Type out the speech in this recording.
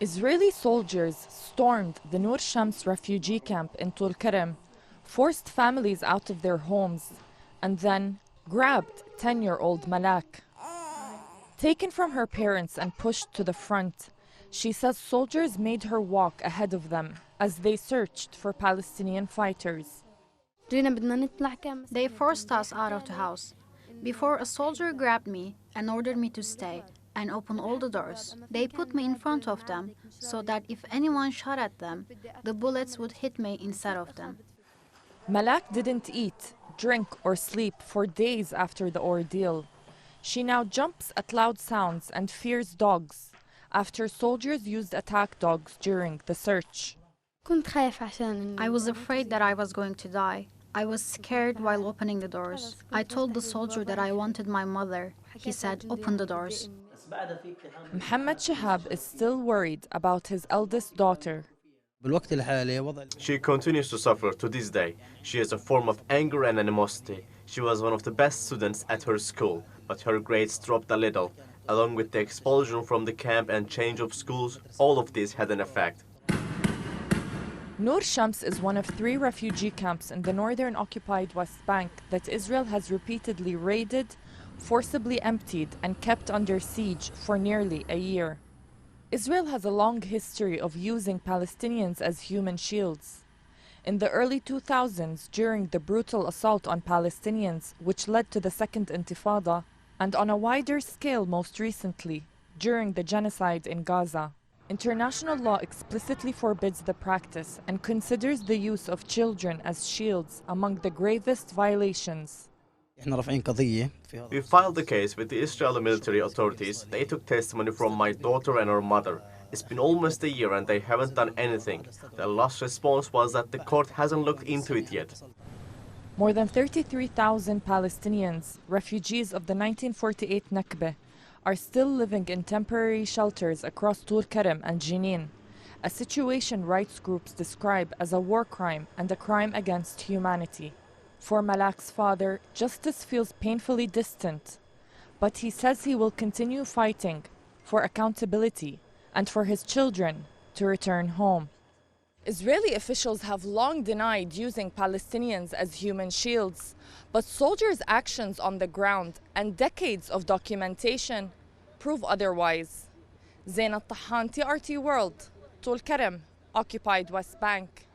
Israeli soldiers stormed the Nur Shams refugee camp in Tul Karam, forced families out of their homes, and then grabbed 10-year-old Malaak. Taken from her parents and pushed to the front, she says soldiers made her walk ahead of them as they searched for Palestinian fighters. They forced us out of the house. Before, a soldier grabbed me and ordered me to stay and open all the doors. They put me in front of them so that if anyone shot at them, the bullets would hit me instead of them. Malaak didn't eat, drink, or sleep for days after the ordeal. She now jumps at loud sounds and fears dogs after soldiers used attack dogs during the search. I was afraid that I was going to die. I was scared while opening the doors. I told the soldier that I wanted my mother. He said, "Open the doors." Malaak Shehab is still worried about his eldest daughter. She continues to suffer to this day. She has a form of anger and animosity. She was one of the best students at her school, but her grades dropped a little. Along with the expulsion from the camp and change of schools, all of this had an effect. Nur Shams is one of 3 refugee camps in the northern occupied West Bank that Israel has repeatedly raided, forcibly emptied, and kept under siege for nearly a year. Israel has a long history of using Palestinians as human shields. In the early 2000s, during the brutal assault on Palestinians, which led to the Second Intifada, and on a wider scale most recently, during the genocide in Gaza, international law explicitly forbids the practice and considers the use of children as shields among the gravest violations. We filed the case with the Israeli military authorities. They took testimony from my daughter and her mother. It's been almost a year and they haven't done anything. Their last response was that the court hasn't looked into it yet. More than 33,000 Palestinians, refugees of the 1948 Nakba, are still living in temporary shelters across Tul Karam and Jenin, a situation rights groups describe as a war crime and a crime against humanity. For Malaak's father, justice feels painfully distant, but he says he will continue fighting for accountability and for his children to return home. Israeli officials have long denied using Palestinians as human shields, but soldiers' actions on the ground and decades of documentation prove otherwise. Zena Tahhan, TRT World, Tul Karam, occupied West Bank.